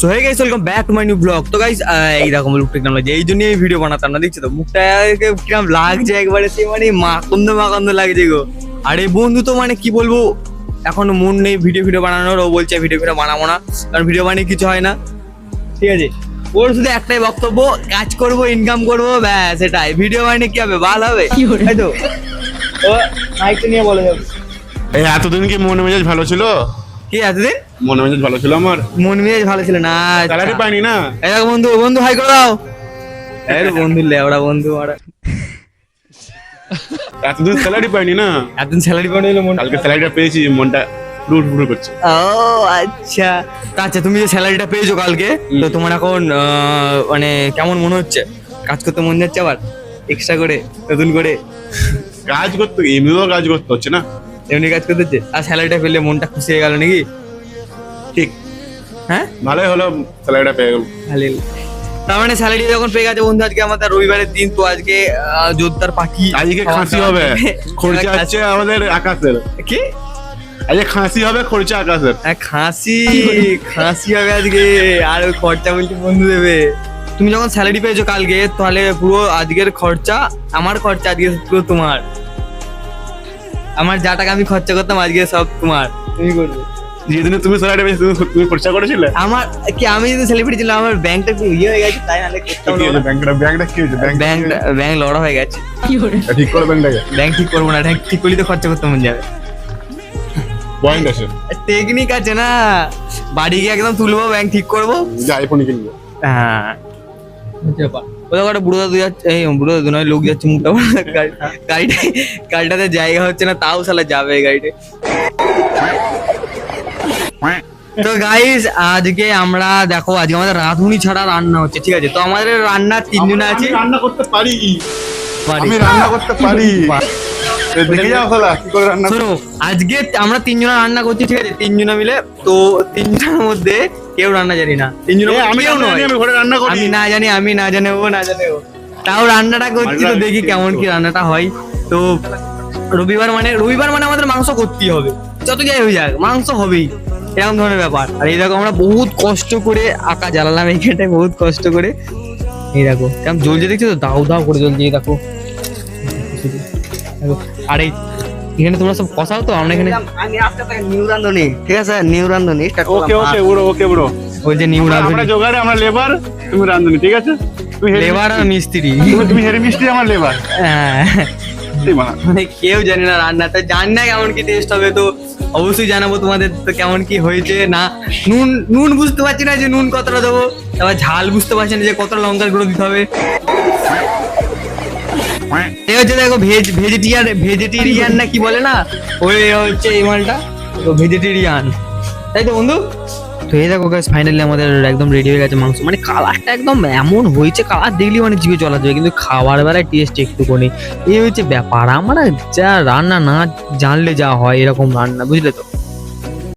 So hey guys, welcome back to my new blog. তো guys এইরকম look technology, এই জন্যই এই ভিডিও বানাতাম না। দেখছো তো মুখটাকে কিরম লাগছে একবারে, সে মানে মাকন্দ লাগছে গো। আরে বন্ধু তো মানে কি বলবো, এখনো মন নেই ভিডিও বানানোর। ও বলছে ভিডিও বানাবো না, কারণ ভিডিও বানিয়ে কিছু হয় না। ঠিক আছে, ওর শুধু একটাই বক্তব্য, কাজ করবো, ইনকাম করবো, ব্যাস এটাই। ভিডিও বানিয়ে কি হবে, ভালো হবে তাই তো। ও মাইকটা নিয়ে বলে যাবে। এই এতদিন কি মন মেজাজ ভালো ছিল? কি এতদিন মন মেজাজ ভালো ছিল আমার? মন মেজাজ ভালো ছিল না, স্যালারি পাইনি না। এই দেখো বন্ধু হাই করে দাও। এই বন্ধু লেওড়া বন্ধু, ওরা এতদিন স্যালারি পাইনি না। এতদিন স্যালারি পাওয়া হলো মন। কালকে স্যালারিটা পেয়েছি, মনটা ফুরফুর করছে। ও আচ্ছা, আচ্ছা তুমি যে স্যালারিটা পেয়েছো কালকে, তো তোমার এখন মানে কেমন মনে হচ্ছে? কাজ করতে মন যাচ্ছে আবার এক্সট্রা করে, নতুন করে কাজ করতে, এমনিও কাজ করতে হচ্ছে না, এমনি কাজ করতে হচ্ছে। আর স্যালারিটা পেলে মনটা খুশি হয়ে গেল নাকি? ঠিক। হ্যাঁ ভালোই হলো, স্যালারিটা পেয়ে গেল। ভালো। তার মানে স্যালারি যখন পেয়ে গেছে বন্ধু, আজকে আমাদের রবিবারের দিন, তো আজকে জোরদার পার্টি। আজকে খাসি হবে, খরচা হচ্ছে আমাদের আকাশের। কি আজকে খাসি হবে, খরচা আকাশের। খাসি হবে আজকে, আর ওই খরচা বলতে বন্ধু দেবে। তুমি যখন স্যালারি পেয়েছো কালকে, তাহলে পুরো আজকের খরচা আমার খরচা, আজকে পুরো তোমার। আমার যা টাকা আমি খরচা করতাম আজকে সব তোমার, তুমি করবে। যেদিনে তুমি স্যালারি পেয়েছো তুমি খরচা করেছিলে। আমার কি, আমি যদি সেলিব্রিটি ছিলাম, আমার ব্যাংকটা একটু ইয়ে হয়ে গেছে, তাই নাহলে করতাম না। ব্যাংকটা কি হয়েছে? ব্যাংক লড়া হয়ে গেছে। ঠিক করে ব্যাংকটাকে। ব্যাংক ঠিক করবো না, ব্যাংক ঠিক করলে তো খরচা করতে মন যাবে। পয়েন্ট আছে, টেকনিক আছে না, বাড়ি গিয়ে একদম তুলবো, ব্যাংক ঠিক করবো, যে আইফোন কিনবো। হ্যাঁ ওদের একটা বুড়ো দাদু যাচ্ছে, এই বুড়ো দাদু নয়, লোক যাচ্ছে মোটা গাড়িটাতে জায়গা হচ্ছে না, তাও শালা যাবে গাড়িতে। তো গাইস আজকে আমরা দেখো, আজকে আমাদের রাঁধুনি ছাড়া রান্না হচ্ছে, ঠিক আছে? তো আমাদের রান্না তিনজনে আছে। রান্না করতে পারি, আমি রান্না করতে পারি। দেখে যাও শালা কি করে রান্না। শোনো, আজকে আমরা তিনজনে রান্না করছি, ঠিক আছে? তিনজনে মিলে। তো তিনজনের মধ্যে কেউ রান্না জানি না, তিনজনের মধ্যে আমি কেউ নয়। আমি ঘরে রান্না করি। আমি না জানি, ও না জানে ও, তাও রান্নাটা করছি। তো দেখি কেমন কি রান্নাটা হয়। তো রবিবার মানে আমাদের মাংস করতেই হবে, যত যাই হয়ে যাক মাংস হবেই, এরকম ধরনের ব্যাপার। আর এই দেখো আমরা বহুত কষ্ট করে আঁকা জ্বালালাম এইখানটায়, বহুত কষ্ট করে। এই দেখো কেমন জ্বলছে, দেখছো তো, দাও করে জ্বলছে। এই দেখো, আর এই এখানে তোমরা সব কষাও, তো আমরা এখানে নিউ রান্ধুনি, ঠিক আছে? নিউ রান্ধুনি ওকে ওকে ব্রো। বলছে নিউ আমরা রান্ধুনি। জোগাড়ে, আমরা লেবার, তুমি রাঁধুনি, ঠিক আছে? লেবার আর মিস্ত্রি, তুমি হেরি মিস্ত্রি, আমার লেবার। হ্যাঁ মানে কেউ জানে না রান্নাটা, জানি না কেমন কি টেস্ট হবে। তো অবশ্যই জানাবো তোমাদের তো কেমন কি হয়েছে। না নুন বুঝতে পারছি না যে নুন কতটা দেবো, তারপর ঝাল বুঝতে পারছি না যে কতটা লঙ্কার গুঁড়ো দিতে হবে। এই হচ্ছে দেখো ভেজিটেরিয়ান না কি বলে না, ওই হচ্ছে এই মালটা, তো ভেজিটেরিয়ান, তাই তো বন্ধু? তো এই দেখো গাইস, ফাইনালি আমাদের একদম রেডি হয়ে গেছে মাংস। মানে কালারটা একদম এমন হয়েছে, কালার দেখলি মানে জিভে চলা যাবে, কিন্তু খাবার বেলায় টেস্ট একটুখানি। এই হচ্ছে ব্যাপার, আমরা যা রান্না না জানলে যা হয়, এরকম রান্না, বুঝলে তো?